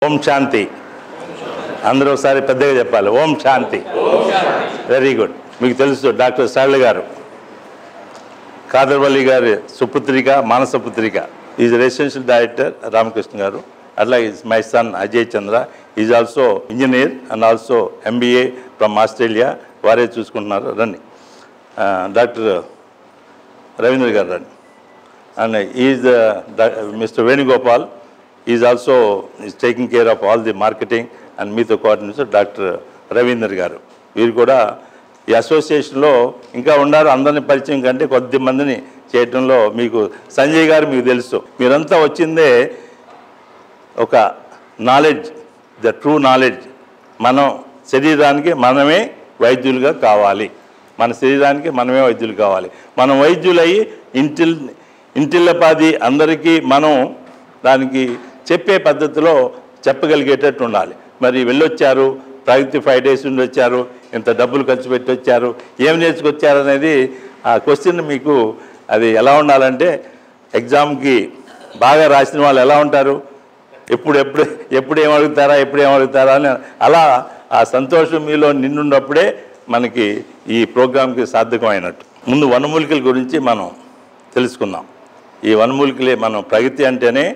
ఓం శాంతి. అందరూ ఒకసారి పెద్దగా చెప్పాలి. ఓం శాంతి. Very good. మీకు తెలుసు డాక్టర్ సరళ గారు, కాదర్వల్లి గారి సుపుత్రిక, మానసపుత్రిక. Is residential director Ramakrishna garu. అట్లా is my son Ajay Chandra. Is also engineer and also MBA from Australia. వారే చూసుకుంటున్నారు. రండి. డాక్టర్ రవీంద్ర గారు రండి. And is mister Venugopal is also is taking care of all the marketing and మీతో కోఆర్డినేటర్ డాక్టర్ రవీంద్ర గారు. వీరు కూడా ఈ అసోసియేషన్లో ఇంకా ఉన్నారు. అందరిని పరిచయం కంటే కొద్ది మందిని చేయటంలో మీకు సంజయ్ గారు మీకు తెలుసు. మీరంతా వచ్చిందే ఒక నాలెడ్జ్, ద ట్రూ నాలెడ్జ్. మనం శరీరానికి మనమే వైద్యులుగా కావాలి. మన శరీరానికి మనమే వైద్యులు కావాలి. మనం వైద్యులయ్యి ఇంటిల్లపాది అందరికీ మనం దానికి చెప్పే పద్ధతిలో చెప్పగలిగేటట్టు ఉండాలి. మరి వెళ్ళొచ్చారు, ప్రగతి 5 days నుండి వచ్చారు, ఇంత డబ్బులు ఖర్చు పెట్టి వచ్చారు, ఏం నేర్చుకొచ్చారు అనేది ఆ క్వశ్చన్ మీకు అది ఎలా ఉండాలంటే, ఎగ్జామ్కి బాగా రాసిన వాళ్ళు ఎలా ఉంటారు, ఎప్పుడు ఏమడుగుతారా అని అలా ఆ సంతోషం మీలో నిండున్నప్పుడే మనకి ఈ ప్రోగ్రాంకి సార్థకమైనట్టు. ముందు వనమూలికల గురించి మనం తెలుసుకుందాం. ఈ వనమూలికలే మనం ప్రగతి అంటేనే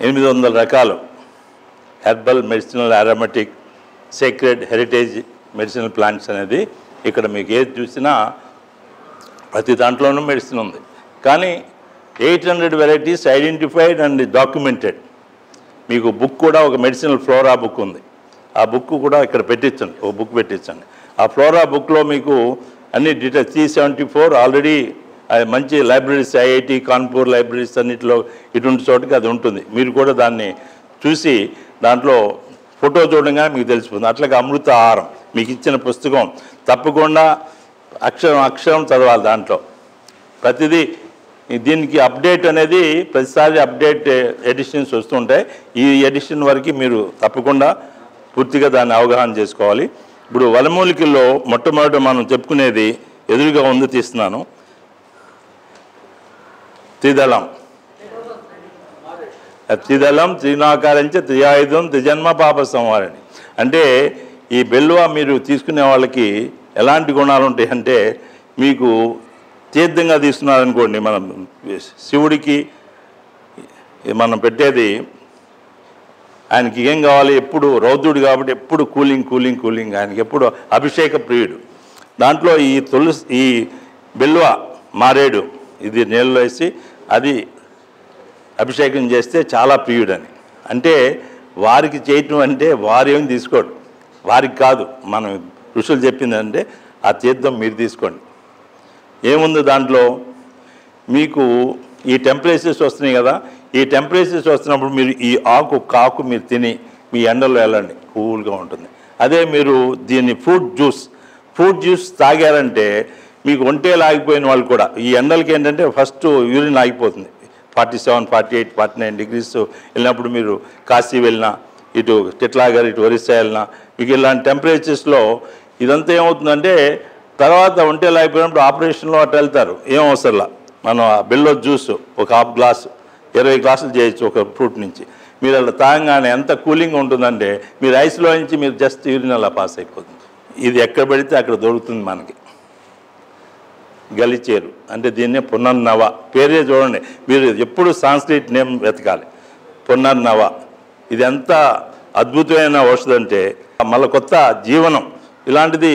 800 రకాలు herbal, medicinal, aromatic, sacred, heritage medicinal plants అనేది ఇక్కడ మీకు ఏది చూసినా ప్రతి దాంట్లోనూ మెడిసిన్ ఉంది. కానీ 800 వెరైటీస్ ఐడెంటిఫైడ్ అండ్ డాక్యుమెంటెడ్. మీకు బుక్ కూడా ఒక మెడిసినల్ ఫ్లోరా బుక్ ఉంది. ఆ బుక్ కూడా ఇక్కడ పెట్టించండి, ఒక బుక్ పెట్టించండి. ఆ ఫ్లోరా బుక్లో మీకు అన్ని డీటెయిల్స్ 374 ఆల్రెడీ మంచి లైబ్రరీస్, IIT కాన్పూర్ లైబ్రరీస్ అన్నింటిలో ఇటువంటి చోటుకి అది ఉంటుంది. మీరు కూడా దాన్ని చూసి దాంట్లో ఫోటో చూడంగానే మీకు తెలిసిపోతుంది. అట్లాగే అమృత ఆహారం మీకు ఇచ్చిన పుస్తకం తప్పకుండా అక్షరం చదవాలి. దాంట్లో ప్రతిదీ దీనికి అప్డేట్ అనేది ప్రతిసారి అప్డేట్ ఎడిషన్స్ వస్తుంటాయి. ఈ ఎడిషన్ వరకు మీరు తప్పకుండా పూర్తిగా దాన్ని అవగాహన చేసుకోవాలి. ఇప్పుడు వనమూలికల్లో మొట్టమొదటి మనం చెప్పుకునేది ఎదురుగా ఉంది, తీస్తున్నాను. త్రిదళం, త్రినాకారంచ త్రియాయుధం త్రిజన్మ పాప సంహారణి. అంటే ఈ బెల్లువ మీరు తీసుకునే వాళ్ళకి ఎలాంటి గుణాలు ఉంటాయి అంటే, మీకు తీర్థంగా తీసుకున్నారనుకోండి, మనం శివుడికి మనం పెట్టేది, ఆయనకి ఏం కావాలి, ఎప్పుడు రౌద్రుడు కాబట్టి ఎప్పుడు కూలింగ్. ఆయనకి ఎప్పుడు అభిషేక ప్రియుడు. దాంట్లో ఈ తులసి, ఈ బెల్లువ మారేడు, ఇది నీళ్ళలో వేసి అది అభిషేకం చేస్తే చాలా ప్రియుడని. అంటే వారికి చేయటం అంటే వారు ఏమి తీసుకోడు, వారికి కాదు, మనం ఋషులు చెప్పిందంటే ఆ తీర్థం మీరు తీసుకోండి. ఏముంది దాంట్లో, మీకు ఈ టెంపరేచర్స్ వస్తున్నాయి కదా, ఈ టెంపరేచర్స్ వస్తున్నప్పుడు మీరు ఈ కాకు మీరు తిని మీ ఎండలో వెళ్ళండి, కూల్గా ఉంటుంది. అదే మీరు దీన్ని ఫ్రూట్ జ్యూస్ తాగారంటే మీకు ఒంటే లాగిపోయిన వాళ్ళు కూడా, ఈ ఎండలకి ఏంటంటే ఫస్ట్ యూరిన్ ఆగిపోతుంది. 47, 48, 49 degrees వెళ్ళినప్పుడు మీరు కాశీ వెళ్ళినా, ఇటు టిట్లాగర్, ఇటు ఒరిస్సా వెళ్ళినా, మీకు ఇలాంటి టెంపరేచర్స్లో ఇదంతా ఏమవుతుందంటే తర్వాత ఒంటే లాగిపోయినప్పుడు ఆపరేషన్లో అటు వెళ్తారు. ఏం అవసరంలా, మనం బెల్లో జ్యూస్ ఒక ½ గ్లాసు 20 గ్లాసులు చేయొచ్చు ఒక ఫ్రూట్ నుంచి. మీరు అలా తాగగానే ఎంత కూలింగ్ ఉంటుందంటే మీరు ఐస్లో నుంచి మీరు జస్ట్ యూరిన్ అలా పాస్ అయిపోతుంది. ఇది ఎక్కడ పడితే అక్కడ దొరుకుతుంది మనకి. గలిచేరు అంటే దీన్నే పునర్నవ, పేరే చూడండి, మీరు ఎప్పుడు సాంస్క్రిట్ నేమ్ వెతకాలి. పునర్నవ ఇది ఎంత అద్భుతమైన ఔషధం అంటే మళ్ళీ కొత్త జీవనం. ఇలాంటిది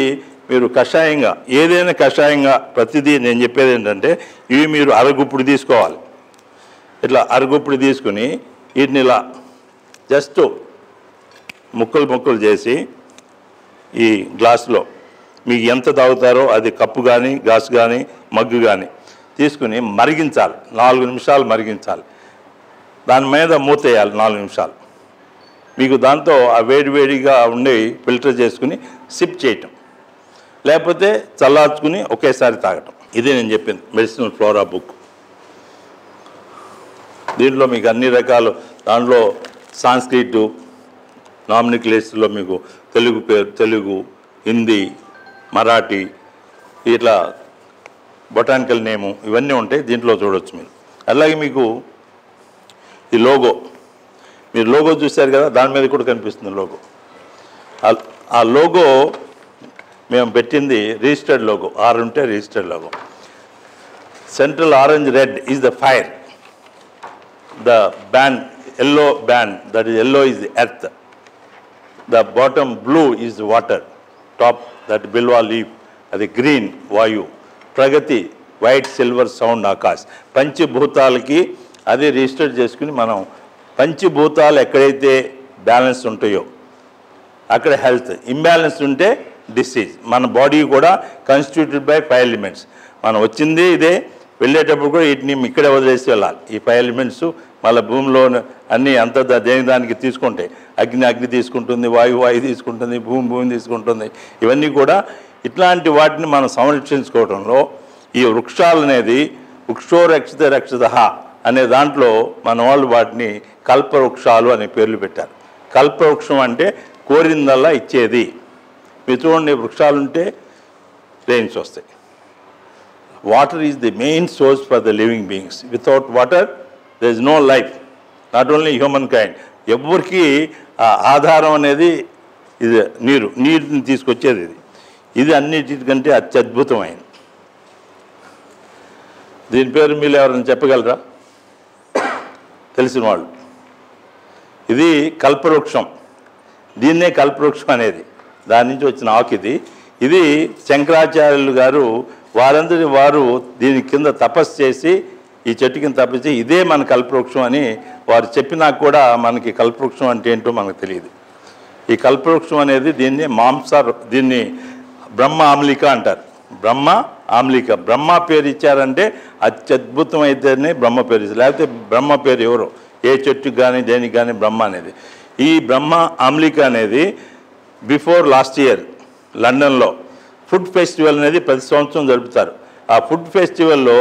మీరు కషాయంగా, ఏదైనా కషాయంగా ప్రతిదీ నేను చెప్పేది ఏంటంటే, ఇవి మీరు అరగుప్పుడు తీసుకోవాలి. ఇట్లా అరగుప్పుడు తీసుకుని వీటిని ఇలా జస్ట్ ముక్కలు చేసి ఈ గ్లాసులో మీకు ఎంత తాగుతారో అది కప్పు కానీ, గ్లాసు కానీ, మగ్గు కానీ తీసుకుని మరిగించాలి. 4 నిమిషాలు మరిగించాలి. దాని మీద మూత వేయాలి 4 నిమిషాలు. మీకు దాంతో ఆ వేడిగా ఉండి ఫిల్టర్ చేసుకుని సిప్ చేయటం, లేకపోతే చల్లార్చుకుని ఒకేసారి తాగటం. ఇదే నేను చెప్పింది మెడిసినల్ ఫ్లోరా బుక్. దీంట్లో మీకు అన్ని రకాలు, దాంట్లో సాంస్క్రిట్ నామినిక్లేస్లో మీకు తెలుగు, హిందీ, మరాఠీ, ఇట్లా బొటానికల్ నేము ఇవన్నీ ఉంటాయి. దీంట్లో చూడవచ్చు మీరు. అలాగే మీకు ఈ లోగో మీరు లోగో చూశారు కదా, దాని మీద కూడా కనిపిస్తుంది లోగో. ఆ లోగో మేము పెట్టింది రిజిస్టర్డ్ లోగో, 6 ఉంటే registered logo. Central orange red is the fire, the band yellow band, that is yellow is the earth, the bottom blue is the water, top that bilwa leaf, అది green vayu, pragati white silver sound akash. పంచభూతాలకి అది register చేసుకుని మనం పంచభూతాలు ఎక్కడైతే balance ఉంటాయో అక్కడ health, imbalance ఉంటే disease. మన బాడీ కూడా కాన్స్టిట్యూటెడ్ బై 5 ఎలిమెంట్స్. మనం వచ్చింది ఇదే, వెళ్ళేటప్పుడు కూడా వీటిని ఇక్కడే వదిలేసి వెళ్ళాలి. ఈ 5 ఎలిమెంట్స్ మళ్ళీ భూమిలో అన్నీ అంత దేని దానికి తీసుకుంటాయి. అగ్ని తీసుకుంటుంది, వాయు తీసుకుంటుంది, భూమి తీసుకుంటుంది. ఇవన్నీ కూడా ఇట్లాంటి వాటిని మనం సంరక్షించుకోవడంలో ఈ వృక్షాలు అనేది వృక్షోరక్షిత రక్షిత అనే దాంట్లో మన వాళ్ళు వాటిని కల్పవృక్షాలు అనే పేర్లు పెట్టారు. కల్పవృక్షం అంటే కోరిందల్లా ఇచ్చేది. మీరు చూడండి, వృక్షాలుంటే రెయిన్స్ వస్తాయి. Water is the main source for the living beings. Without water there is no life, not only human kind. ఎవరికి ఆధారం అనేది ఇది నీరుని తీసుకొచ్చేది ఇది అన్నిటికంటే అత్యద్భుతమైనది. దీని పేరు మీరు ఎవరైనా చెప్పగలరా? తెలిసిన వాళ్ళు. ఇది కల్పవృక్షం. దీన్నే కల్పవృక్షం అనేది, దాని నుంచి వచ్చిన ఆకు ఇది శంకరాచార్యులు గారు వారందరి వారు దీని కింద తపస్సు చేసి, ఈ చెట్టు కింద తప్పించి ఇదే మన కల్పవృక్షం అని వారు చెప్పినా కూడా మనకి కల్పవృక్షం అంటే ఏంటో మనకు తెలియదు. ఈ కల్పవృక్షం అనేది దీన్ని బ్రహ్మ ఆమ్లిక అంటారు. బ్రహ్మ ఆమ్లిక, బ్రహ్మ పేరు ఇచ్చారంటే అత్యద్భుతం అయితేనే బ్రహ్మ పేరు ఇచ్చారు. లేకపోతే బ్రహ్మ పేరు ఎవరో, ఏ చెట్టుకి కానీ దేనికి కానీ బ్రహ్మ అనేది. ఈ బ్రహ్మ ఆమ్లిక అనేది బిఫోర్ లాస్ట్ ఇయర్ లండన్లో ఫుడ్ ఫెస్టివల్ అనేది ప్రతి సంవత్సరం జరుపుతారు. ఆ ఫుడ్ ఫెస్టివల్లో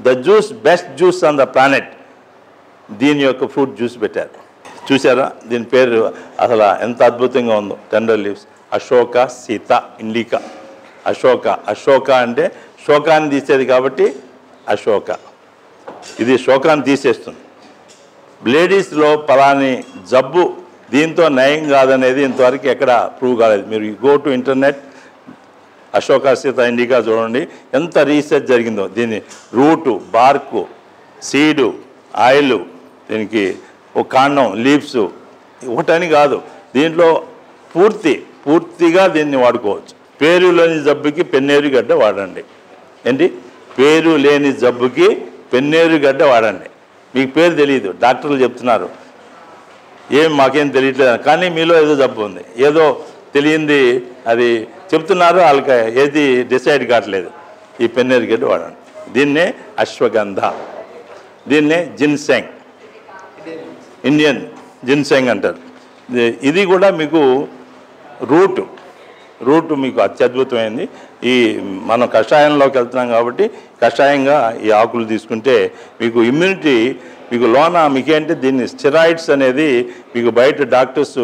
the juice, best juice on the planet, దీని యొక్క ఫ్రూట్ జ్యూస్ పెట్టారు. చూసారా దీని పేరు అసలు ఎంత అద్భుతంగా ఉందో. Tender leaves, Ashoka Sita indica. Ashoka అంటే శోకాన్ని తీసేది కాబట్టి అశోక. ఇది శోకాన్ని తీసేస్తుంది. లేడీస్లో పలాని జబ్బు దీంతో నయం కాదనేది ఇంతవరకు ఎక్కడ ప్రూవ్ కాలేదు. మీరు go to internet, Ashoka Sita indica చూడండి, ఎంత రీసెర్చ్ జరిగిందో. దీని రూటు, బార్కు, సీడు, ఆయిల్, దీనికి ఒక కాండం, లీవ్స్, ఒకటని కాదు, దీంట్లో పూర్తిగా దీన్ని వాడుకోవచ్చు. పేరు లేని జబ్బుకి పెన్నేరు గడ్డ వాడండి. ఏంటి? పేరు లేని జబ్బుకి పెన్నేరు గడ్డ వాడండి. మీకు పేరు తెలియదు, డాక్టర్లు చెప్తున్నారు, మాకేం తెలియట్లేదు, కానీ మీలో ఏదో జబ్బు ఉంది, ఏదో తెలియంది అది చెప్తున్నారు, వాళ్ళకి ఏది డిసైడ్ కావట్లేదు. ఈ పెన్నేరు గడ్డ వాడండి. దీన్నే అశ్వగంధ, దీన్నే జిన్సెంగ్, ఇండియన్ జిన్సెంగ్ అంటారు. ఇది కూడా మీకు రూటు మీకు అత్యద్భుతమైంది. ఈ మనం కషాయంలోకి వెళ్తున్నాం కాబట్టి కషాయంగా ఈ ఆకులు తీసుకుంటే మీకు ఇమ్యూనిటీ, మీకు లోన మీకేంటే దీన్ని స్టెరాయిడ్స్ అనేది మీకు బయట డాక్టర్స్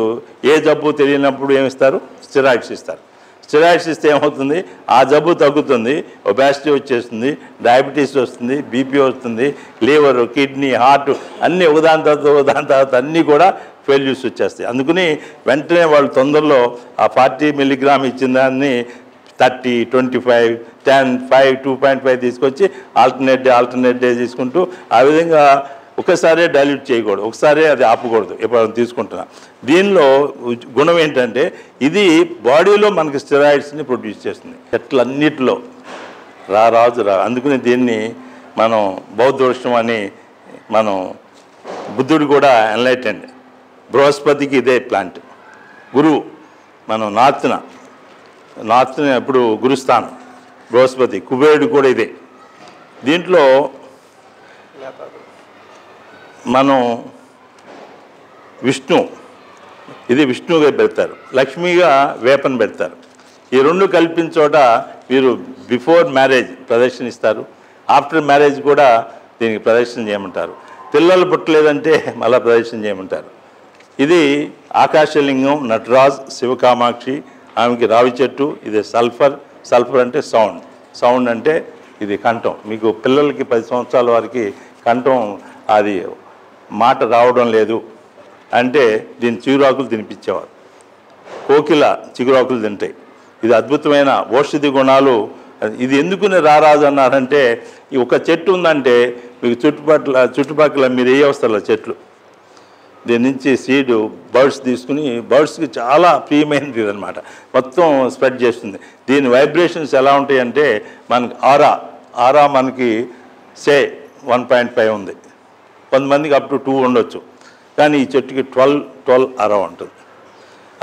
ఏ జబ్బు తెలియనప్పుడు ఏమిస్తారు? స్టెరాయిడ్స్ ఇస్తారు. స్టెరాయిడ్స్ ఇస్తే ఏమవుతుంది? ఆ జబ్బు తగ్గుతుంది, ఒబేసిటీ వచ్చేస్తుంది, డయాబెటీస్ వస్తుంది, బీపీ వస్తుంది, లివర్, కిడ్నీ, హార్ట్ అన్నీ ఒకదాని తర్వాత అన్నీ కూడా ఫెయిల్యూర్స్ వచ్చేస్తాయి. అందుకని వెంటనే వాళ్ళు తొందరలో ఆ 40 మిల్లీగ్రామ్ ఇచ్చిన దాన్ని 30, 25, 10, 5, 2.5 తీసుకొచ్చి ఆల్టర్నేట్ డే తీసుకుంటూ ఆ విధంగా ఒకసారే డైల్యూట్ చేయకూడదు, ఒకసారే అది ఆపకూడదు. ఎప్పుడు తీసుకుంటున్నా దీనిలో గుణం ఏంటంటే ఇది బాడీలో మనకి స్టెరాయిడ్స్ని ప్రొడ్యూస్ చేస్తుంది. చెట్లన్నిటిలో రాజు. అందుకని దీన్ని మనం బౌద్ధ వృక్షం అని, మనం బుద్ధుడు కూడా ఎన్లైటెండ్. బృహస్పతికి ఇదే ప్లాంట్. గురువు మనం నార్త్న ఎప్పుడు గురుస్థానం బృహస్పతి. కుబేరుడు కూడా ఇదే. దీంట్లో మనం ఇది విష్ణువుగా పెడతారు, లక్ష్మిగా వేపని పెడతారు. ఈ రెండు కల్పిన చోట మీరు బిఫోర్ మ్యారేజ్ ప్రదర్శన ఇస్తారు, ఆఫ్టర్ మ్యారేజ్ కూడా దీనికి ప్రదర్శన చేయమంటారు. పిల్లలు పుట్టలేదంటే మళ్ళీ ప్రదర్శన చేయమంటారు. ఇది ఆకాశలింగం, నటరాజ్, శివకామాక్షి, ఆమెకి రావి చెట్టు. ఇది సల్ఫర్ అంటే సౌండ్ అంటే ఇది కంఠం. మీకు పిల్లలకి 10 సంవత్సరాల వారికి కంఠం అది మాట రావడం లేదు, అంటే దీని చిగురాకులు తినిపించేవారు. కోకిల చిగురాకులు తింటాయి. ఇది అద్భుతమైన ఔషధి గుణాలు. ఇది ఎందుకుని రారాజు అన్నారంటే ఈ ఒక చెట్టు ఉందంటే మీకు చుట్టుపక్కల మీరు ఏ వస్తారు చెట్లు, దీని నుంచి సీడ్ బర్డ్స్ తీసుకుని బర్డ్స్కి చాలా ప్రియమైనది అనమాట, మొత్తం స్ప్రెడ్ చేస్తుంది. దీని వైబ్రేషన్స్ ఎలా ఉంటాయంటే మనకి ఆరా మనకి సే 1.5 ఉంది, కొంతమందికి అప్ టు 2 ఉండొచ్చు, కానీ ఈ చెట్టుకి 12 ఆరా ఉంటుంది.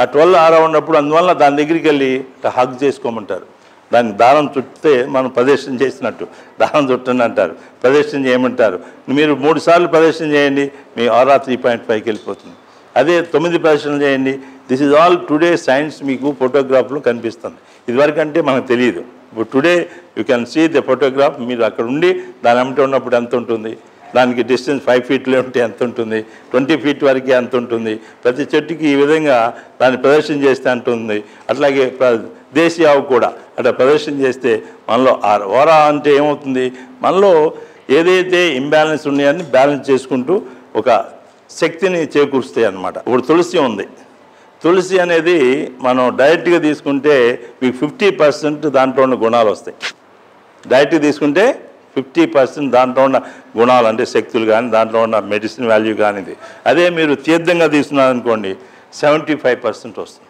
ఆ 12 ఆరా ఉన్నప్పుడు అందువల్ల దాని దగ్గరికి వెళ్ళి హగ్ చేసుకోమంటారు. దానికి దారం చుట్టితే మనం ప్రదర్శన చేసినట్టు దారం చుట్టండి అంటారు, ప్రదర్శన చేయమంటారు. మీరు 3 సార్లు ప్రదర్శన చేయండి, మీ ఆరా 3.5కి వెళ్ళిపోతుంది. అదే 9 ప్రదర్శనలు చేయండి. This is all today science మీకు ఫోటోగ్రాఫ్లో కనిపిస్తుంది. ఇదివరకంటే మనకు తెలియదు. ఇప్పుడు today you can see the photograph. మీరు అక్కడ ఉండి దాని అమ్మటి ఉన్నప్పుడు ఎంత ఉంటుంది, దానికి డిస్టెన్స్ 5 ఫీట్లో ఉంటే ఎంత ఉంటుంది, 20 ఫీట్ వరకు ఎంత ఉంటుంది, ప్రతి చెట్టుకి ఈ విధంగా దాన్ని ప్రదర్శన చేస్తే అంటుంది. అట్లాగే దేశీ ఆవు కూడా అట్లా ప్రదర్శన చేస్తే మనలో ఓరా అంటే ఏమవుతుంది, మనలో ఏదైతే ఇంబ్యాలెన్స్ ఉన్నాయని బ్యాలెన్స్ చేసుకుంటూ ఒక శక్తిని చేకూరుస్తాయి అన్నమాట. ఇప్పుడు తులసి ఉంది. తులసి అనేది మనం డైరెక్ట్గా తీసుకుంటే మీకు 50% దాంట్లో ఉన్న గుణాలు వస్తాయి. డైరెక్ట్గా తీసుకుంటే 50% దాంట్లో ఉన్న గుణాలు అంటే శక్తులు కానీ దాంట్లో ఉన్న మెడిసిన్ వాల్యూ కానిది. అదే మీరు తీర్థంగా తీసుకున్నారనుకోండి 75% వస్తుంది.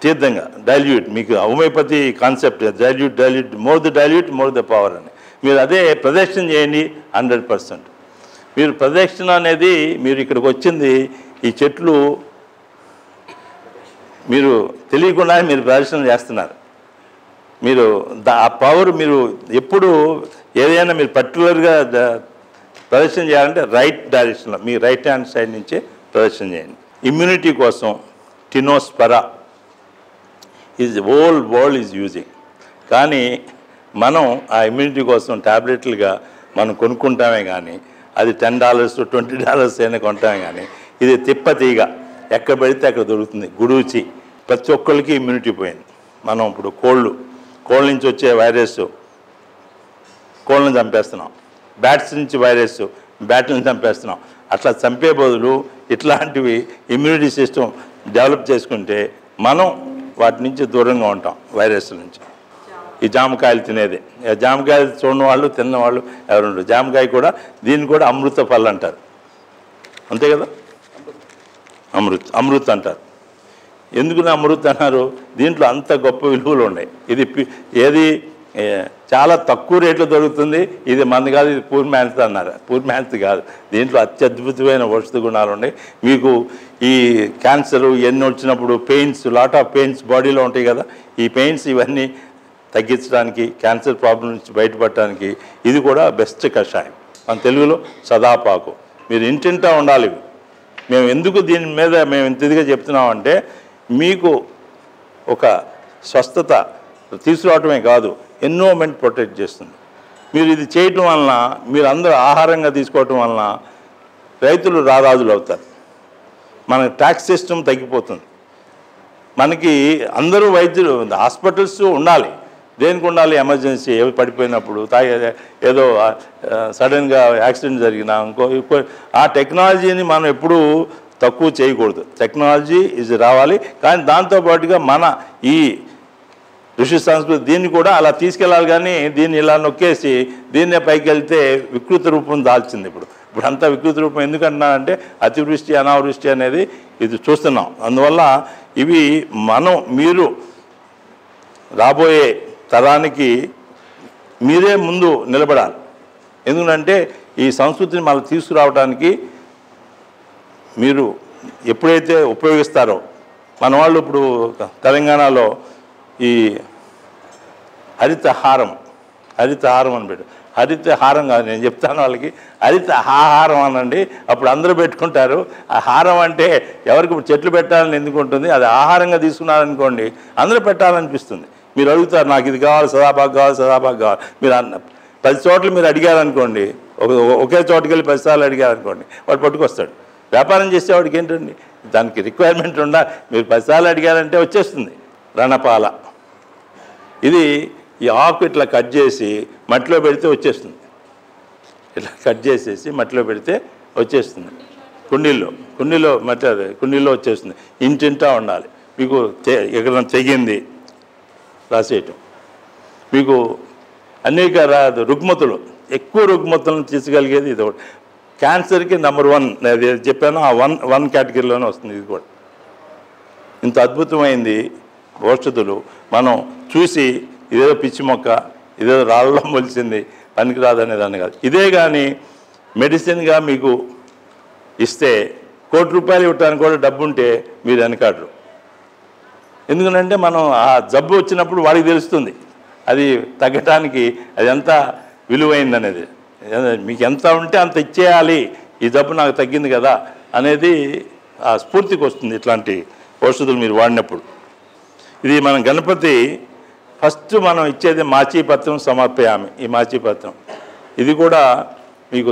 తీర్థంగా డైల్యూట్, మీకు homeopathy concept dilute more the power అని. మీరు అదే ప్రదక్షిణ చేయండి 100%. మీరు ప్రదక్షిణ అనేది మీరు ఇక్కడికి వచ్చింది ఈ చెట్లు మీరు తెలియకుండా మీరు ప్రదర్శన చేస్తున్నారు. మీరు ఆ పవర్ మీరు ఎప్పుడు ఏదైనా మీరు పర్టికులర్గా ప్రదర్శన చేయాలంటే రైట్ డైరెక్షన్లో మీ రైట్ హ్యాండ్ సైడ్ నుంచే ప్రదర్శన చేయండి. ఇమ్యూనిటీ కోసం tinospora is whole world is using. కానీ మనం ఆ ఇమ్యూనిటీ కోసం ట్యాబ్లెట్లుగా మనం కొనుక్కుంటామే కానీ అది $10 $20 అయినా కొంటామే కానీ ఇది తిప్పతీగ ఎక్కడ పడితే అక్కడ దొరుకుతుంది. గుడూచి ప్రతి ఒక్కరికి ఇమ్యూనిటీ పోయింది. మనం ఇప్పుడు కోళ్ళ నుంచి వచ్చే వైరస్ కోళ్ళని చంపేస్తున్నాం, బ్యాట్స్ నుంచి వైరస్ బ్యాట్లను చంపేస్తున్నాం. అట్లా చంపే బదులు ఇట్లాంటివి ఇమ్యూనిటీ సిస్టమ్ డెవలప్ చేసుకుంటే మనం వాటి నుంచి దూరంగా ఉంటాం, వైరస్ల నుంచి. ఈ జామకాయలు తినేది, జామకాయలు చూడని వాళ్ళు తిన్నవాళ్ళు ఎవరుంటారు. జామకాయ కూడా దీన్ని కూడా అమృత పళ్ళు అంటారు, అంతే కదా, అమృత్ అంటారు. ఎందుకు అమృత్ అన్నారు, దీంట్లో అంత గొప్ప విలువలు ఉన్నాయి. ఇది ఏది చాలా తక్కువ రేట్లో దొరుకుతుంది, ఇది మంది కాదు, ఇది పూర్ మ్యాన్స్ అన్నారు. పూర్ మ్యాన్స్ కాదు, దీంట్లో అత్యద్భుతమైన ఔషధ గుణాలు ఉన్నాయి. మీకు ఈ క్యాన్సర్ ఇవన్నీ వచ్చినప్పుడు పెయిన్స్, లాట్ ఆఫ్ పెయిన్స్ బాడీలో ఉంటాయి కదా, ఈ పెయిన్స్ ఇవన్నీ తగ్గించడానికి, క్యాన్సర్ ప్రాబ్లం నుంచి బయటపడటానికి ఇది కూడా బెస్ట్ కషాయం. మన తెలుగులో సదాపాకు. మీరు ఇంటింటా ఉండాలి. మేము ఎందుకు దీని మీద మేము ఇంత ఇదిగా చెప్తున్నామంటే మీకు ఒక స్వస్థత తీసుకురావటమే కాదు, ఎన్విరాన్మెంట్ ప్రొటెక్ట్ చేస్తుంది. మీరు ఇది చేయటం వలన, మీరు అందరూ ఆహారంగా తీసుకోవటం వలన రైతులు రారాజులు అవుతారు. మన ట్యాక్స్ సిస్టమ్ తగ్గిపోతుంది. మనకి అందరూ వైద్యులు, హాస్పిటల్స్ ఉండాలి. దేనికి ఉండాలి? ఎమర్జెన్సీ ఏవి పడిపోయినప్పుడు, ఏదో సడన్గా యాక్సిడెంట్ జరిగినా ఇంకో ఆ టెక్నాలజీని మనం ఎప్పుడూ తక్కువ చేయకూడదు. టెక్నాలజీ ఇది రావాలి, కానీ దాంతోపాటుగా మన ఈ ఋషి సంస్కృతి దీన్ని కూడా అలా తీసుకెళ్ళాలి. కానీ దీన్ని ఇలా నొక్కేసి దీన్నే పైకి వెళ్తే వికృత రూపం దాల్చింది. ఇప్పుడు అంతా వికృత రూపం ఎందుకంటున్నానంటే అతివృష్టి అనావృష్టి అనేది ఇది చూస్తున్నాం. అందువల్ల ఇవి మీరు రాబోయే తరానికి మీరే ముందు నిలబడాలి. ఎందుకంటే ఈ సంస్కృతిని మళ్ళీ తీసుకురావడానికి మీరు ఎప్పుడైతే ఉపయోగిస్తారో, మన వాళ్ళు ఇప్పుడు తెలంగాణలో ఈ హరితహారం అని పెట్టు. హరితహారం కాదు, నేను చెప్తాను వాళ్ళకి, హరిత ఆహారం అనండి. అప్పుడు అందరూ పెట్టుకుంటారు. ఆ హారం అంటే ఎవరికి ఇప్పుడు చెట్లు పెట్టాలని ఎందుకు ఉంటుంది, అది ఆహారంగా తీసుకున్నారనుకోండి అందరూ పెట్టాలనిపిస్తుంది. మీరు అడుగుతారు, నాకు ఇది కావాలి, సదాపాకు కావాలి. మీరు 10 చోట్ల మీరు అడిగారనుకోండి, ఒకే చోటుకి వెళ్ళి 10 సార్లు అడిగారనుకోండి, వాడు పట్టుకొస్తాడు. వ్యాపారం చేసేవాడికి ఏంటండి, దానికి రిక్వైర్మెంట్ ఉండాలి. మీరు 10 సార్లు అడిగారంటే వచ్చేస్తుంది. రణపాల, ఇది ఈ ఆకు ఇట్లా కట్ చేసి మట్టిలో పెడితే వచ్చేస్తుంది. ఇట్లా కట్ చేసేసి మట్టిలో పెడితే వచ్చేస్తుంది. కుండీలో మట్టి అదే కుండీలో వచ్చేస్తుంది. ఇంటింటా ఉండాలి. మీకు ఎక్కడ తెగింది రాసేయటం. మీకు అనేక రుగ్మతులు, ఎక్కువ రుగ్మతులను తీర్చగలిగేది ఇది ఒకటి. క్యాన్సర్కి నెంబర్ 1 అది చెప్పాను, ఆ వన్ కేటగిరీలోనే వస్తుంది ఇది కూడా. ఇంత అద్భుతమైంది ఔషధులు మనం చూసి ఇదేదో పిచ్చి మొక్క, ఇదేదో రాళ్ళలో మొలిచింది, పనికిరాదనే దాన్ని కాదు. ఇదే కానీ మెడిసిన్గా మీకు ఇస్తే ₹1,00,00,000 ఇవ్వటానికి కూడా డబ్బు ఉంటే మీరు వెనకాడరు. ఎందుకంటే మనం ఆ జబ్బు వచ్చినప్పుడు వాడికి తెలుస్తుంది అది తగ్గటానికి అది ఎంత విలువైంది అనేది. మీకు ఎంత ఉంటే అంత ఇచ్చేయాలి, ఈ జబ్బు నాకు తగ్గింది కదా అనేది ఆ స్ఫూర్తికి వస్తుంది ఇట్లాంటి ఔషధులు మీరు వాడినప్పుడు. ఇది మనం గణపతి ఫస్ట్ మనం ఇచ్చేది మాచీపత్రం సమర్పయామి. ఈ మాచీపత్రం ఇది కూడా మీకు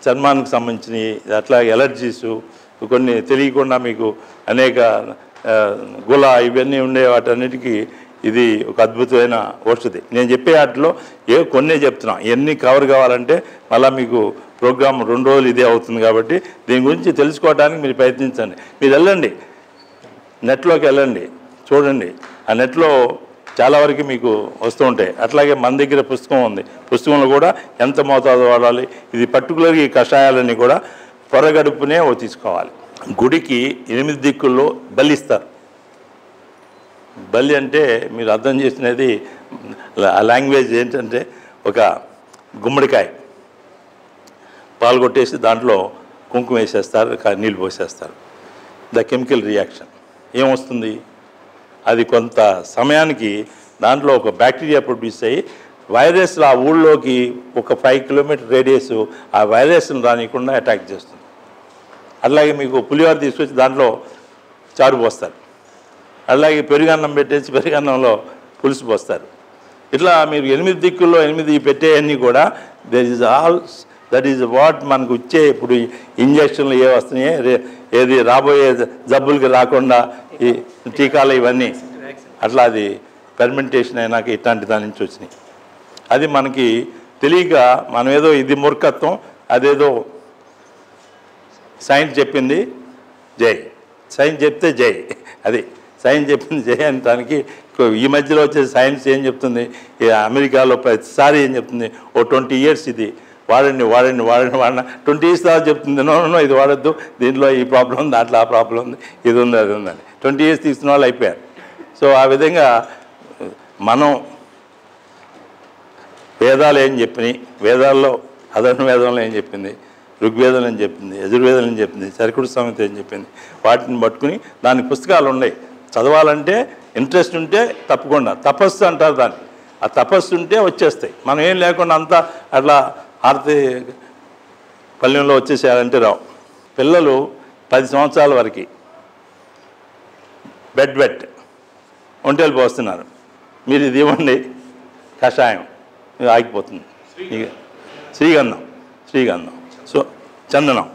చర్మానికి సంబంధించినవి, అట్లా ఎలర్జీసు కొన్ని తెలియకుండా మీకు అనేక గుల ఇవన్నీ ఉండే వాటన్నిటికీ ఇది ఒక అద్భుతమైన ఔషధి. నేను చెప్పే వాటిలో కొన్నే చెప్తున్నాం. ఇవన్నీ కవర్ కావాలంటే మళ్ళీ మీకు ప్రోగ్రామ్ 2 రోజులు ఇదే అవుతుంది. కాబట్టి దీని గురించి తెలుసుకోవడానికి మీరు ప్రయత్నించండి. మీరు వెళ్ళండి, నెట్లోకి వెళ్ళండి, చూడండి. ఆ నెట్లో చాలా వరకు మీకు వస్తూ ఉంటాయి. అట్లాగే మన దగ్గర పుస్తకం ఉంది. పుస్తకంలో కూడా ఎంత మోతాదు వాడాలి, ఇది పర్టికులర్గా ఈ కషాయాలన్నీ కూడా పొరగడుపునే తీసుకోవాలి. గుడికి 8 దిక్కుల్లో బలిస్తారు. బలి అంటే మీరు అర్థం చేసినది ఆ లాంగ్వేజ్ ఏంటంటే ఒక గుమ్మడికాయ పాల్గొట్టేసి దాంట్లో కుంకుమ వేసేస్తారు, నీళ్ళు పోసేస్తారు. ద కెమికల్ రియాక్షన్ ఏమొస్తుంది, అది కొంత సమయానికి దాంట్లో ఒక బ్యాక్టీరియా ప్రొడ్యూస్ అయ్యి వైరస్లు ఆ ఊళ్ళోకి ఒక 5 కిలోమీటర్ రేడియస్ ఆ వైరస్ను రానియకుండా అటాక్ చేస్తుంది. అలాగే మీకు పులిహోర తీసుకొచ్చి దాంట్లో చారు పోస్తారు. అలాగే పెరుగన్నం పెట్టేసి పెరుగన్నంలో పులుసు పోస్తారు. ఇట్లా మీరు 8 దిక్కుల్లో 8 పెట్టేవన్నీ కూడా దట్ ఈజ్ వాట్ మనకు వచ్చే ఇప్పుడు ఇంజక్షన్లు ఏ వస్తున్నాయి, ఏది రాబోయే జబ్బులకి రాకుండా ఈ టీకాలు ఇవన్నీ అట్లా అది ఫెర్మెంటేషన్ అయినాక ఇట్లాంటి దాని నుంచి వచ్చినాయి. అది మనకి తెలియక మనం ఏదో ఇది మూర్ఖత్వం, అదేదో సైన్స్ చెప్పింది జై, సైన్స్ చెప్తే జై, అది సైన్స్ చెప్పింది జై అని. దానికి ఈ మధ్యలో వచ్చే సైన్స్ ఏం చెప్తుంది, అమెరికాలో ప్రతిసారి ఏం చెప్తుంది, 20 years ఇది వాడండి 20 years తర్వాత చెప్తుంది నో ఇది వాడద్దు, దీంట్లో ఈ ప్రాబ్లం ఉంది, దాంట్లో ఆ ప్రాబ్లం ఉంది, ఇది ఉంది అది ఉందని 20 years తీసుకున్న వాళ్ళు అయిపోయారు. సో ఆ విధంగా మనం వేదాలు ఏం చెప్పినాయి, వేదాల్లో అధర్ణ వేదంలో ఏం చెప్పింది, ఋగ్వేదం ఏం చెప్పింది, యజుర్వేదం ఏం చెప్పింది, చరకుడు సంహిత ఏం చెప్పింది, వాటిని పట్టుకుని దానికి పుస్తకాలు ఉన్నాయి. చదవాలంటే ఇంట్రెస్ట్ ఉంటే తప్పకుండా తపస్సు అంటారు దాన్ని. ఆ తపస్సు ఉంటే వచ్చేస్తాయి. మనం ఏం లేకుండా అంతా అట్లా ఆర్తి పల్లెంలో వచ్చేసేయాలంటే రావు. పిల్లలు 10 సంవత్సరాల వరకు బెడ్ ఒంటేలు పోస్తున్నారు. మీరు ఇది ఇవ్వండి కషాయం, ఆగిపోతుంది. శ్రీగంధం సో చందనం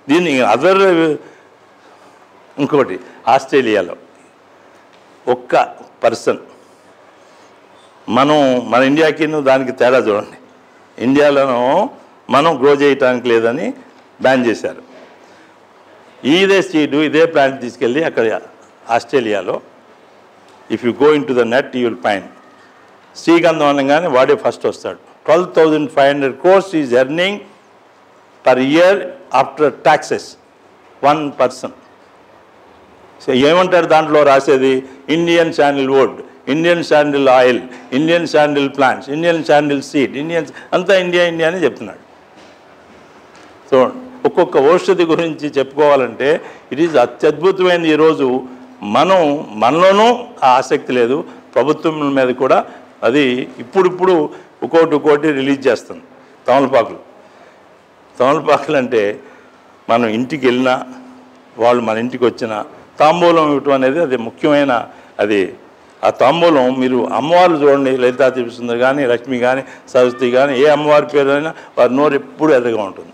దీన్ని అదర్. ఇంకోటి ఆస్ట్రేలియాలో ఒక్క పర్సన్, మన ఇండియాకి దానికి తేడా చూడండి. ఇండియాలోనూ మనం గ్రో చేయటానికి లేదని బ్యాన్ చేశారు. ఇదే సీడు ఇదే ప్లాంట్ తీసుకెళ్ళి అక్కడ ఆస్ట్రేలియాలో if you go in to the net you will find శ్రీగంధం అనగానే వాడే ఫస్ట్ వస్తాడు. 12,500 crores is earning per year after taxes, 1 person. So ఏమంటారు దాంట్లో రాసేది, Indian Sandalwood, Indian sandal oil, Indian sandal plants, Indian sandal seed, అంతా ఇండియా అని చెప్తున్నాడు. సో ఒక్కొక్క ఔషధి గురించి చెప్పుకోవాలంటే ఇట్ ఈజ్ అత్యద్భుతమైనది. ఈరోజు మనలోనూ ఆ ఆసక్తి లేదు, ప్రభుత్వం మీద కూడా అది ఇప్పుడు ఒక్కోటి రిలీజ్ చేస్తుంది. తమలపాకులు అంటే మనం ఇంటికి వెళ్ళినా వాళ్ళు మన ఇంటికి వచ్చినా తాంబూలం ఇవ్వటం అనేది అది ముఖ్యమైన అది. ఆ తాంబూలం మీరు అమ్మవారు చూడండి, లలితా తిరుపతి కానీ లక్ష్మి కానీ సరస్వతి కానీ ఏ అమ్మవారి పేరు అయినా వారి నోరు ఎప్పుడు ఎర్రగా ఉంటుంది.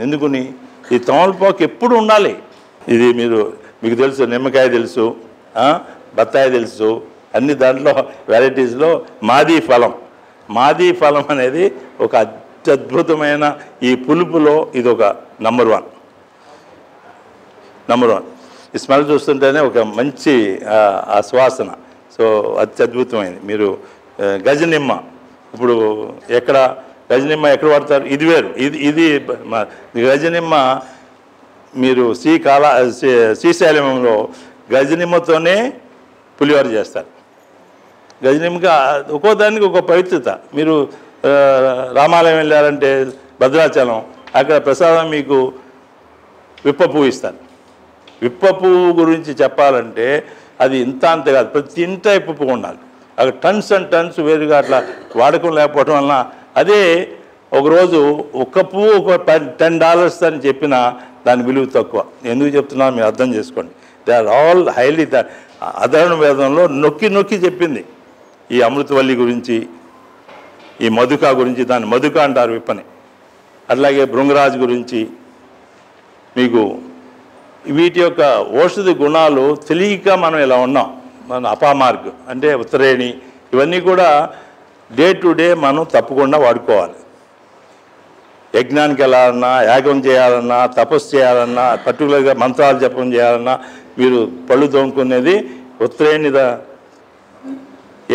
ఎందుకని ఈ తమలపాకు ఎప్పుడు ఉండాలి. ఇది మీకు తెలుసు, నిమ్మకాయ తెలుసు, బత్తాయి తెలుసు, అన్ని దాంట్లో వెరైటీస్లో మాదీ ఫలం అనేది ఒక అత్యద్భుతమైన ఈ పులుపులో ఇదొక నంబర్ వన్. ఈ స్మెల్ చూస్తుంటేనే ఒక మంచి సువాసన. సో అత్యద్భుతమైనది. మీరు గజనిమ్మ, ఇప్పుడు ఎక్కడ గజనిమ్మ ఎక్కడ వాడతారు? ఇది వేరు. ఇది గజనిమ్మ మీరు శ్రీశైలంలో గజనిమ్మతోనే పులిహోర చేస్తారు. గజనిమ్మకి ఒక్కో దానికి ఒక పవిత్రత. మీరు రామాలయం వెళ్ళారంటే భద్రాచలం, అక్కడ ప్రసాదం మీకు విప్ప పువ్వు ఇస్తారు. విప్ప పువ్వు గురించి చెప్పాలంటే అది ఇంత అంతే కాదు, ప్రతి ఇంట విప్ప పువ్వు ఉండాలి. అక్కడ టన్స్ అండ్ టన్స్ వేరుగా అట్లా వాడకం లేకపోవడం వలన అదే ఒకరోజు ఒక్క పువ్వు ఒక $10 అని చెప్పిన దాని విలువ తక్కువ. ఎందుకు చెప్తున్నా మీరు అర్థం చేసుకోండి. దే ఆర్ ఆల్ హైలీ అధర్వణ వేదంలో నొక్కి నొక్కి చెప్పింది ఈ అమృతవల్లి గురించి, ఈ మధుక గురించి. దాన్ని మధుక అంటారు విప్పని. అట్లాగే భృంగరాజు గురించి. మీకు వీటి యొక్క ఔషధ గుణాలు తెలియక మనం ఇలా ఉన్నాం. మన అపామార్గ్ అంటే ఉత్తరేణి, ఇవన్నీ కూడా డే టు డే మనం తప్పకుండా వాడుకోవాలి. యజ్ఞానికి వెళ్ళాలన్నా, యాగం చేయాలన్నా, తపస్సు చేయాలన్నా, పర్టికులర్గా మంత్రాలు జపం చేయాలన్నా మీరు పళ్ళు తోముకునేది ఉత్తరేణి.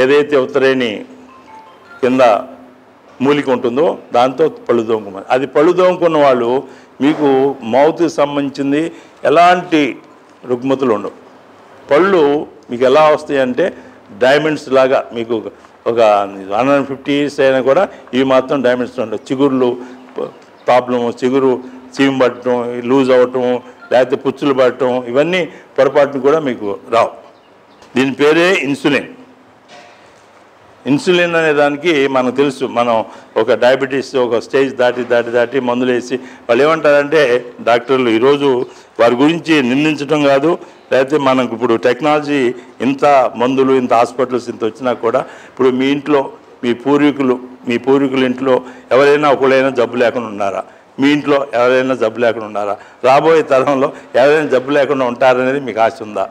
ఏదైతే ఉత్తరేణి కింద మూలిక ఉంటుందో దాంతో పళ్ళు తోముకోమని. అది పళ్ళు తోముకున్న వాళ్ళు మీకు మౌత్కి సంబంధించింది ఎలాంటి రుగ్మతులు ఉండవు. పళ్ళు మీకు ఎలా వస్తాయి అంటే డైమండ్స్ లాగా. మీకు ఒక 150 years అయినా కూడా ఇవి మాత్రం డైమండ్స్ ఉండవు. చిగుర్లు ప్రాబ్లము, చిగురు చీము పట్టడం, లూజ్ అవ్వటం, లేకపోతే పుచ్చులు పట్టడం, ఇవన్నీ పొరపాటును కూడా మీకు రావు. దీని పేరే ఇన్సులిన్. ఇన్సులిన్ అనే దానికి మనకు తెలుసు. మనం ఒక డయాబెటీస్ ఒక స్టేజ్ దాటి మందులు వేసి వాళ్ళు ఏమంటారంటే డాక్టర్లు ఈరోజు వారి గురించి నిందించడం కాదు, లేకపోతే మనకు ఇప్పుడు టెక్నాలజీ ఇంత మందులు, ఇంత హాస్పిటల్స్ ఇంత వచ్చినా కూడా ఇప్పుడు మీ ఇంట్లో మీ పూర్వీకుల ఇంట్లో ఎవరైనా ఒకళ్ళైనా జబ్బు లేకుండా ఉన్నారా? మీ ఇంట్లో ఎవరైనా జబ్బు లేకుండా ఉన్నారా? రాబోయే తరంలో ఎవరైనా జబ్బు లేకుండా ఉంటారనేది మీకు ఆశ ఉందా?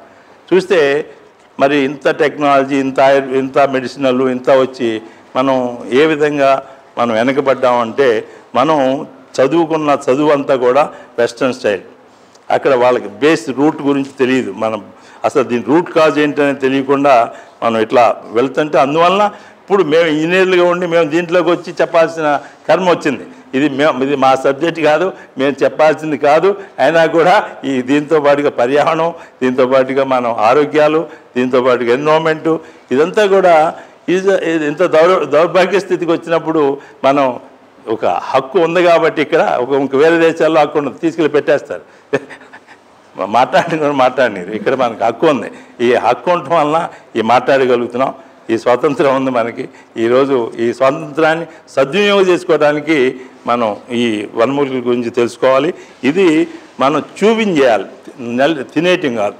చూస్తే మరి ఇంత టెక్నాలజీ, ఇంత మెడిసినల్ ఇంత వచ్చి మనం ఏ విధంగా మనం వెనకబడ్డామంటే మనం చదువుకున్న చదువు అంతా కూడా వెస్ట్రన్ స్టైల్. అక్కడ వాళ్ళకి బేస్ రూట్ గురించి తెలియదు. మనం అసలు దీని రూట్ కాజ్ ఏంటనేది తెలియకుండా మనం ఇట్లా వెళ్తుంటే అందువలన ఇప్పుడు మేము ఇంజనీర్లుగా ఉండి మేము దీంట్లోకి వచ్చి చెప్పాల్సిన కర్మ వచ్చింది. ఇది మా సబ్జెక్ట్ కాదు, మేము చెప్పాల్సింది కాదు. అయినా కూడా దీంతో పాటుగా పర్యావరణం, దీంతో పాటుగా మనం ఆరోగ్యాలు, దీంతో పాటుగా ఎన్విరాన్మెంటు, ఇదంతా కూడా ఇంత దౌర్భాగ్య స్థితికి వచ్చినప్పుడు మనం ఒక హక్కు ఉంది కాబట్టి ఇక్కడ ఇంక వేరే దేశాల్లో హక్కు ఉండదు, తీసుకెళ్ళి పెట్టేస్తారు. మాట్లాడినారు. ఇక్కడ మనకు హక్కు ఉంది. ఈ హక్కు ఉండటం వలన మాట్లాడగలుగుతున్నాం. ఈ స్వాతంత్రం ఉంది మనకి. ఈరోజు ఈ స్వాతంత్రాన్ని సద్వినియోగం చేసుకోవడానికి మనం ఈ వనమూలికల గురించి తెలుసుకోవాలి. ఇది మనం చూవింగ్ చేయాలి, తినేయటం కాదు.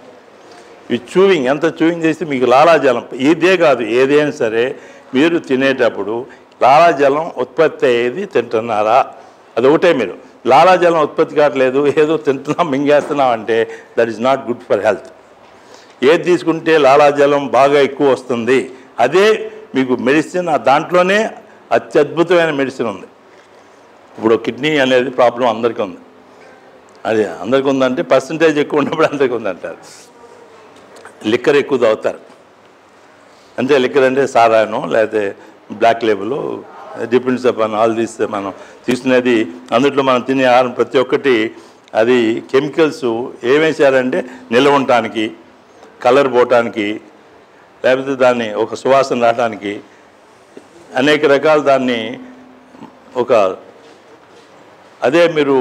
ఈ చూవింగ్ ఎంత చూవింగ్ చేస్తే మీకు లాలాజలం, ఇదే కాదు ఏదైనా సరే మీరు తినేటప్పుడు లాలాజలం ఉత్పత్తి అయ్యేది తింటున్నారా? అది ఒకటే. మీరు లాలాజలం ఉత్పత్తి కావట్లేదు, ఏదో తింటున్నాం మింగేస్తున్నాం అంటే that is not good for health. ఏది తీసుకుంటే లాలాజలం బాగా ఎక్కువ వస్తుంది అదే మీకు మెడిసిన్. దాంట్లోనే అత్యద్భుతమైన మెడిసిన్ ఉంది. ఇప్పుడు కిడ్నీ అనేది ప్రాబ్లం అందరికీ ఉంది. అది అందరికీ ఉందంటే పర్సంటేజ్ ఎక్కువ ఉన్నప్పుడు అందరికీ ఉందంటారు. లిక్కర్ ఎక్కువ తాగుతారు అంటే లిక్కర్ అంటే సారాను లేకపోతే black label, depends upon all these. మనం తీసుకునేది అందులో మనం తినే ఆహారం ప్రతి ఒక్కటి అది కెమికల్స్ ఏమేసారంటే నిల్వ ఉండటానికి, కలర్ పోవటానికి, లేకపోతే దాన్ని ఒక సువాసన రావడానికి, అనేక రకాలు దాన్ని ఒక అదే మీరు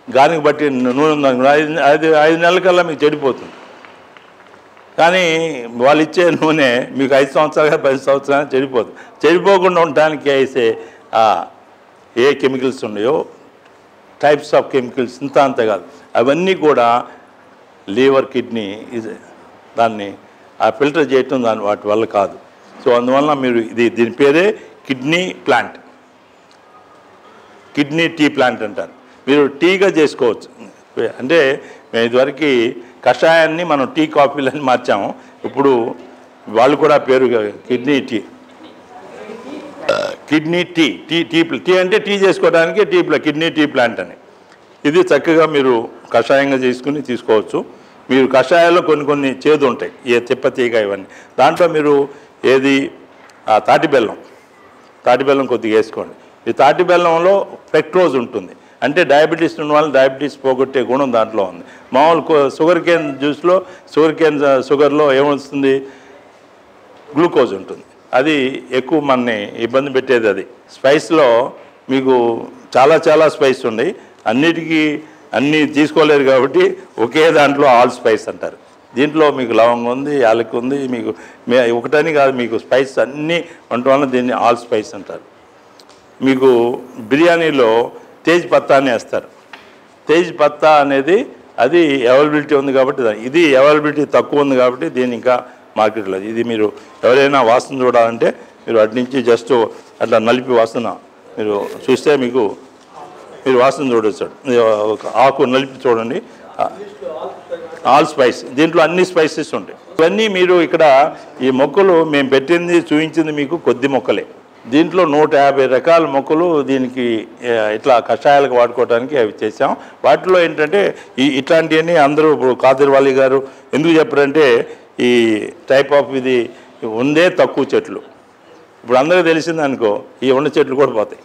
గానికి బట్టి నూనె ఉందనుకో 5 నెలల కల్లా మీకు చెడిపోతుంది. కానీ వాళ్ళు ఇచ్చే నూనె మీకు 5 సంవత్సరాలుగా 10 సంవత్సరాలు చెడిపోదు. చెడిపోకుండా ఉండటానికి వేసే ఏ కెమికల్స్ ఉన్నాయో టైప్స్ ఆఫ్ కెమికల్స్ ఇంత అంత కాదు, అవన్నీ కూడా లివర్, కిడ్నీ దాన్ని ఫిల్టర్ చేయటం వాటి వల్ల కాదు. సో అందువలన మీరు దీని పేరే kidney plant, kidney tea plant అంటారు. మీరు టీగా చేసుకోవచ్చు. అంటే మేము ఇదివరకు కషాయాన్ని మనం టీ కాఫీలని మార్చాము. ఇప్పుడు వాళ్ళు కూడా పేరు కిడ్నీ టీ కిడ్నీ టీ అంటే టీ చేసుకోవడానికి కిడ్నీ టీ ప్లాంట్ అని. ఇది చక్కగా మీరు కషాయంగా చేసుకుని తీసుకోవచ్చు. మీరు కషాయాల్లో కొన్ని చేదు ఉంటాయి, తిప్పతీగ ఇవన్నీ. దాంట్లో మీరు ఏది తాటి బెల్లం కొద్దిగా వేసుకోండి. ఈ తాటి బెల్లంలో ఫ్రక్టోజ్ ఉంటుంది, అంటే డయాబెటీస్ ఉన్న వాళ్ళు డయాబెటీస్ పోగొట్టే గుణం దాంట్లో ఉంది. మామూలు షుగర్లో ఏమొస్తుంది, గ్లూకోజ్ ఉంటుంది, అది ఎక్కువ మనని ఇబ్బంది పెట్టేది. అది స్పైస్లో మీకు చాలా స్పైస్ ఉన్నాయి, అన్నీ తీసుకోలేరు కాబట్టి ఒకే దాంట్లో ఆల్ స్పైస్ అంటారు. దీంట్లో మీకు లవంగం ఉంది, యాలక్కి ఉంది, మీకు ఒకటని కాదు, మీకు స్పైస్ అన్నీ ఉండటం వల్ల దీన్ని ఆల్ స్పైస్ అంటారు. మీకు బిర్యానీలో తేజ్ పత్తా అని వేస్తారు. తేజ్ పత్తా అనేది అది అవైలబిలిటీ ఉంది కాబట్టి, ఇది అవైలబిలిటీ తక్కువ ఉంది కాబట్టి దీన్ని ఇంకా మార్కెట్లో. ఇది మీరు ఎవరైనా వాసన చూడాలంటే మీరు అటు నుంచి జస్ట్ అట్లా నలిపి వాసన మీరు చూస్తే మీరు వాసన చూడవచ్చు. ఒక ఆకు నలిపి చూడండి, ఆల్ స్పైస్, దీంట్లో అన్ని స్పైసెస్ ఉంటాయి. ఇవన్నీ మీరు ఇక్కడ ఈ మొక్కలు మేము పెట్టింది చూపించింది మీకు కొద్ది మొక్కలే. దీంట్లో 150 రకాల మొక్కలు దీనికి ఇట్లా కషాయాలకు వాడుకోవడానికి అవి చేసాం. వాటిలో ఏంటంటే ఇట్లాంటివన్నీ అందరూ ఇప్పుడు ఖాదర్ వాలీ గారు ఎందుకు చెప్పారంటే ఈ టైప్ ఆఫ్ ఇది ఉందే తక్కువ చెట్లు. ఇప్పుడు అందరికీ తెలిసింది అనుకో, ఈ ఉన్న చెట్లు కూడా పోతాయి.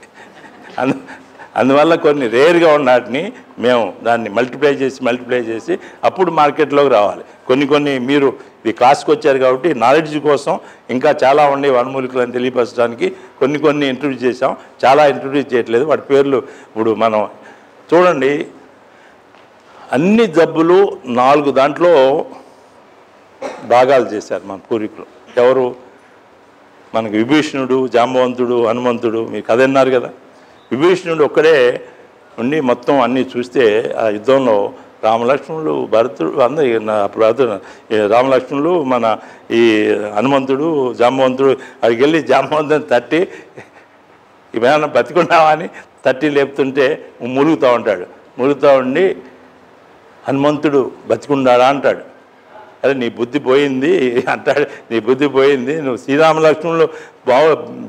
అందువల్ల కొన్ని రేర్గా ఉన్న వాటిని మేము దాన్ని మల్టిప్లై చేసి అప్పుడు మార్కెట్లోకి రావాలి. కొన్ని మీరు ఇది క్లాస్కి వచ్చారు కాబట్టి నాలెడ్జ్ కోసం ఇంకా చాలా ఉండే వనమూలికలను తెలియపరచడానికి కొన్ని ఇంట్రడ్యూస్ చేసాం. చాలా ఇంట్రడ్యూస్ చేయట్లేదు, వాటి పేర్లు ఇప్పుడు మనం చూడండి. అన్ని జబ్బులు 4 దాంట్లో భాగాలు చేశారు మన పూర్వీకులు. ఎవరు? మనకు విభీషణుడు, జాంబవంతుడు, హనుమంతుడు, మీరు కథ విన్నారు కదా. విభీషణుడు ఒక్కడే ఉండి మొత్తం అన్నీ చూస్తే ఆ యుద్ధంలో రామలక్ష్మణులు, భరతుడు అందరూ రామలక్ష్మణులు, మన ఈ హనుమంతుడు, జాంబవంతుడు అక్కడికి వెళ్ళి జాంబవంతుని తట్టి ఇవేమన్నా బతికున్నావా అని తట్టి లేపుతుంటే మురుగుతూ ఉండి హనుమంతుడు బతికుండాడా అంటాడు. అరే నీ బుద్ధి పోయింది అంటాడు, నీ బుద్ధి పోయింది, నువ్వు శ్రీరామలక్ష్మణులు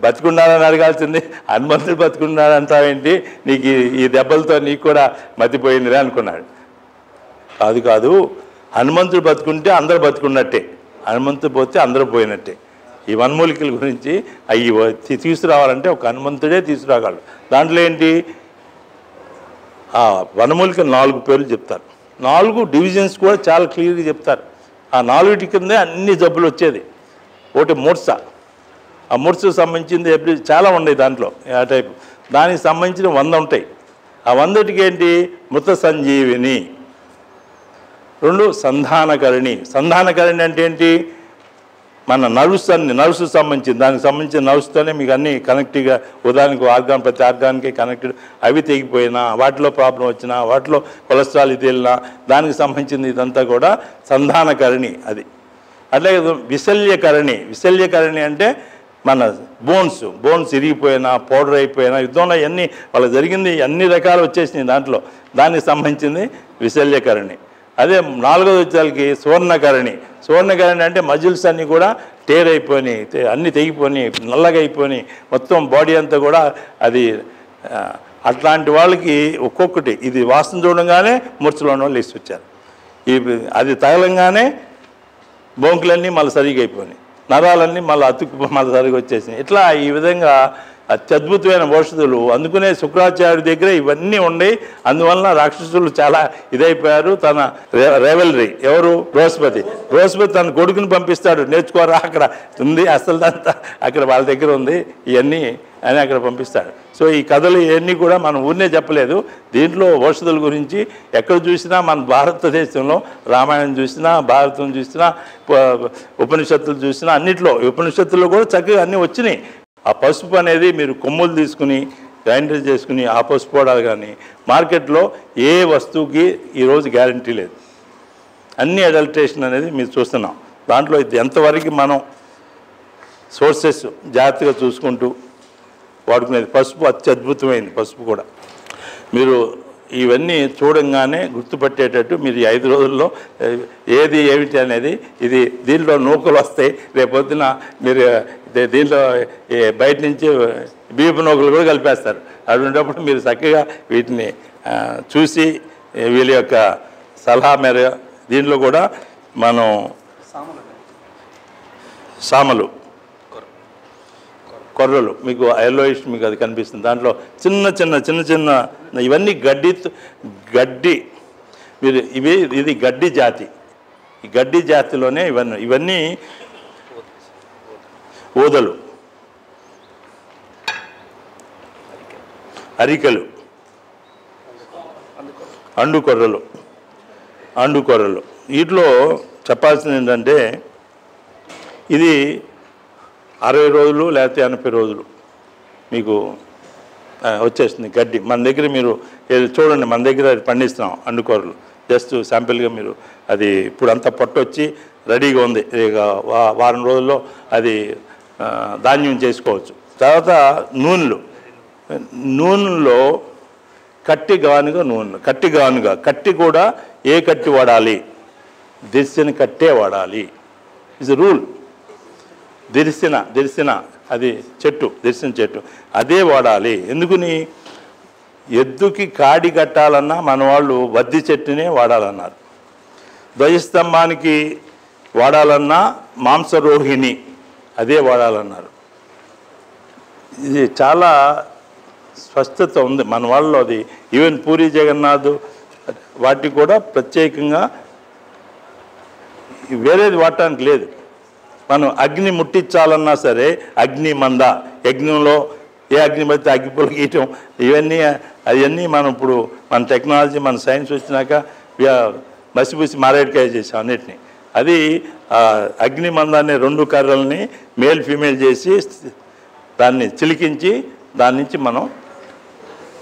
బతికుండాలని అడగాల్సింది హనుమంతుడు బతికుండాలంటావేంటి, నీకు ఈ దెబ్బలతో నీకు కూడా మతిపోయిందిరా అనుకున్నాడు. కాదు, హనుమంతుడు బతుకుంటే అందరూ బతుకున్నట్టే, హనుమంతుడు పోతే అందరూ పోయినట్టే. ఈ వనమూలికల గురించి అవి తీసుకురావాలంటే ఒక హనుమంతుడే తీసుకురాగలడు. దాంట్లో ఏంటి, వనమూలికలు 4 పేర్లు చెప్తారు, 4 డివిజన్స్ కూడా చాలా క్లియర్గా చెప్తారు. ఆ 4 కిందే అన్ని జబ్బులు వచ్చేది. ఒకటి మూర్ఛ, ఆ మూర్ఛకు సంబంధించింది చాలా ఉన్నాయి దాంట్లో, ఆ టైపు. దానికి సంబంధించిన 100 ఉంటాయి. ఆ 100కి ఏంటి, మృత సంజీవిని. 2 సంధానకరణి. సంధానకరణి అంటే ఏంటి, మన నర్వ్స్ సంబంధించింది, దానికి సంబంధించిన నర్వ్స్తోనే మీకు అన్నీ కనెక్టివ్గా, ఉదాహరణకు ప్రతి ఆర్గాన్కి కనెక్టెడ్. అవి తెగిపోయినా, వాటిలో ప్రాబ్లం వచ్చినా, వాటిలో కొలెస్ట్రాల్ ఇది వెళ్ళినా దానికి సంబంధించింది ఇదంతా కూడా సంధానకరణి. అది అట్లాగే విశల్యకరణి అంటే మన బోన్స్ ఇరిగిపోయినా, పౌడర్ అయిపోయినా, యుద్ధంలో అన్నీ వాళ్ళకి జరిగింది, అన్ని రకాలు వచ్చేసినాయి దాంట్లో, దానికి సంబంధించింది విశల్యకరణి. అదే 4వది వచ్చేసరికి సువర్ణకరణి అంటే మజిల్స్ అన్నీ కూడా టేర్ అయిపోయి, అన్నీ తెగిపోయి, నల్లగా అయిపోయి, మొత్తం బాడీ అంతా కూడా అది. అట్లాంటి వాళ్ళకి ఒక్కొక్కటి ఇది వాసన చూడంగానే మూర్ఛలో ఉన్న వాళ్ళు లేచి వచ్చారు. అది తగలంగానే బొంకులన్నీ మళ్ళీ సరిగా అయిపోయినాయి, నరాలన్నీ మళ్ళీ సరిగా వచ్చేసినాయి. ఇట్లా ఈ విధంగా అత్యద్భుతమైన ఔషధులు. అందుకనే శుక్రాచార్యుడి దగ్గర ఇవన్నీ ఉన్నాయి. అందువలన రాక్షసులు చాలా ఇదైపోయారు. తన రెవెలరీ ఎవరు, బృహస్పతి తన కొడుకుని పంపిస్తాడు, నేర్చుకోరా అక్కడ ఉంది అసలుదంతా, అక్కడ వాళ్ళ దగ్గర ఉంది ఇవన్నీ అని అక్కడ పంపిస్తాడు. సో ఈ కథలు ఇవన్నీ కూడా మనం ఊరినే చెప్పలేదు. దీంట్లో ఔషధుల గురించి ఎక్కడ చూసినా, మన భారతదేశంలో రామాయణం చూసినా, భారతం చూసినా, ఉపనిషత్తులు చూసినా, అన్నిట్లో ఉపనిషత్తుల్లో కూడా చక్కగా అన్నీ వచ్చినాయి. ఆ పసుపు అనేది మీరు కొమ్ములు తీసుకుని గ్రైండర్ చేసుకుని ఆ పసుపు వాడాలి. కానీ మార్కెట్లో ఏ వస్తువుకి ఈరోజు గ్యారంటీ లేదు. అన్ని అడల్ట్రేషన్ అనేది మీరు చూస్తున్నాం. దాంట్లో ఎంతవరకు మనం సోర్సెస్ జాగ్రత్తగా చూసుకుంటూ వాడుకునేది. పసుపు అత్యద్భుతమైంది. పసుపు కూడా మీరు ఇవన్నీ చూడంగానే గుర్తుపట్టేటట్టు మీరు 5 రోజుల్లో ఏది ఏమిటి అనేది ఇది దీంట్లో నూకలు వస్తాయి. రేపొద్దున మీరు దీంట్లో బయట నుంచి బియ్యపు నూకలు కూడా కలిపేస్తారు. అటువంటిప్పుడు మీరు చక్కగా వీటిని చూసి వీళ్ళ యొక్క సలహా మేర దీంట్లో కూడా మనం సామలు కొర్రలు మీకు ఎల్లోయిష్ మీకు అది కనిపిస్తుంది. దాంట్లో చిన్న ఇవన్నీ గడ్డి మీరు ఇది గడ్డి జాతి. ఈ గడ్డి జాతిలోనే ఇవన్నీ ఊదలు, అరికెలు, అండుకొర్రలు. వీటిలో చెప్పాల్సింది ఏంటంటే ఇది 60 రోజులు లేకపోతే 80 రోజులు మీకు వచ్చేస్తుంది గడ్డి. మన దగ్గర మీరు చూడండి, మన దగ్గర అది పండిస్తున్నాం అండుకొర్రలు. జస్ట్ శాంపిల్గా మీరు అది ఇప్పుడు అంతా పొట్టొచ్చి రెడీగా ఉంది. ఇక వారం రోజుల్లో అది ధాన్యం చేసుకోవచ్చు. తర్వాత నూనెలో కట్టి గానుగా కట్టి కూడా ఏ కట్టి వాడాలి? దిర్సిన కట్టే వాడాలి. It's rule. దిర్సిన అది దిర్సిన చెట్టు అదే వాడాలి. ఎందుకుని ఎద్దుకి కాడి కట్టాలన్నా మన వాళ్ళు వద్ది చెట్టునే వాడాలన్నారు. ధ్వజస్తంభానికి వాడాలన్నా మాంసరోహిణి అదే వాడాలన్నారు. ఇది చాలా స్పష్టత ఉంది మన వాళ్ళలో. అది ఈవెన్ పూరి జగన్నాథ్ వాటికి కూడా ప్రత్యేకంగా వేరేది వాడటానికి లేదు. మనం అగ్ని ముట్టించాలన్నా సరే అగ్ని మంద, యజ్ఞంలో ఏ అగ్ని పడితే అగ్గిపుల్ల గీయటం అవన్నీ మనం ఇప్పుడు మన టెక్నాలజీ మన సైన్స్ వచ్చినాక మసిపూసి మారేడుకాయ చేసాం అన్నిటినీ. అది అగ్ని మంద అనే 2 కర్రల్ని మేల్ ఫీమేల్ చేసి దాన్ని చిలికించి దాని నుంచి మనం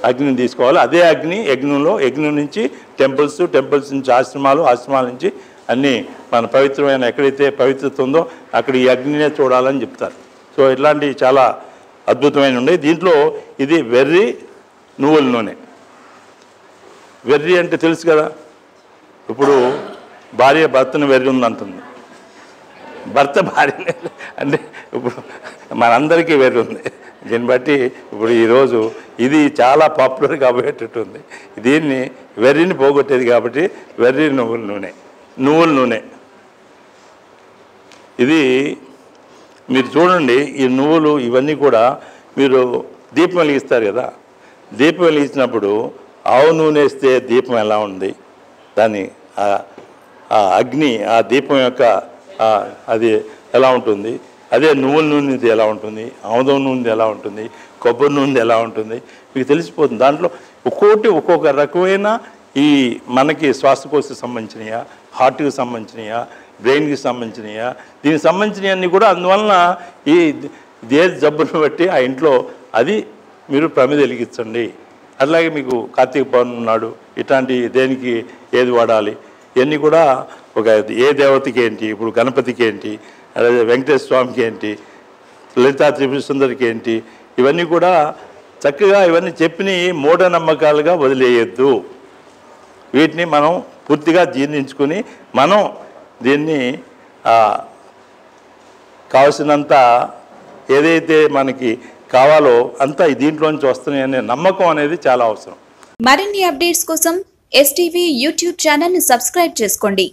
అగ్నిని తీసుకోవాలి. అదే యజ్ఞం నుంచి టెంపుల్స్ నుంచి ఆశ్రమాల నుంచి అన్నీ మన పవిత్రమైన ఎక్కడైతే పవిత్రత ఉందో అక్కడ ఈ అగ్నినే చూడాలని చెప్తారు. సో ఇట్లాంటివి చాలా అద్భుతమైన ఉన్నాయి. దీంట్లో ఇది వెర్రి నువ్వుల నూనె. వెర్రి అంటే తెలుసు కదా, ఇప్పుడు భార్య భర్తను వెర్రి ఉందంటుంది, భర్త భార్య అంటే ఇప్పుడు మనందరికీ వెర్రి ఉంది. దీన్ని బట్టి ఇప్పుడు ఈరోజు ఇది చాలా పాపులర్ కాబోయేటట్టు ఉంది. దీన్ని వెర్రిని పోగొట్టేది కాబట్టి వెర్రి నువ్వుల నూనె ఇది మీరు చూడండి. ఈ నువ్వులు ఇవన్నీ కూడా మీరు దీపం వెలిగిస్తారు కదా, దీపం వెలిగించినప్పుడు ఆవు నూనె వేస్తే దీపం ఎలా ఉంది, దాని అగ్ని ఆ దీపం యొక్క అది ఎలా ఉంటుంది, అదే నువ్వుల నూనెది ఎలా ఉంటుంది, ఆముదం నూనెది ఎలా ఉంటుంది, కొబ్బరి నూనెది ఎలా ఉంటుంది మీకు తెలిసిపోతుంది. దాంట్లో ఒక్కొక్క రకమైన ఈ మనకి శ్వాసకోశకు సంబంధించినయా, హార్ట్కి సంబంధించినయా, బ్రెయిన్కి సంబంధించినయా, దీనికి సంబంధించినవన్నీ కూడా అందువలన ఈ దేశ జబ్బును బట్టి ఆ ఇంట్లో అది మీరు ప్రమిద వెలిగించండి. అట్లాగే మీకు కార్తీక పౌర్ణమి నాడు ఇట్లాంటి దేనికి ఏది వాడాలి ఇవన్నీ కూడా ఏ దేవతకి ఏంటి, ఇప్పుడు గణపతికి ఏంటి, అలాగే వెంకటేశ్వర స్వామికి ఏంటి, లలితా త్రిపుర సుందరికి ఏంటి, ఇవన్నీ కూడా చక్కగా ఇవన్నీ చెప్పిన మూఢనమ్మకాలుగా వదిలేయద్దు. వీటిని మనం పూర్తిగా జీర్ణించుకుని మనం దీన్ని కావలసినంత ఏదైతే మనకి కావాలో అంతా దీంట్లోంచి వస్తున్నాయనే నమ్మకం అనేది చాలా అవసరం. మరిన్ని అప్డేట్స్ కోసం STV యూట్యూబ్ ఛానల్ ని సబ్స్క్రైబ్ చేసుకోండి.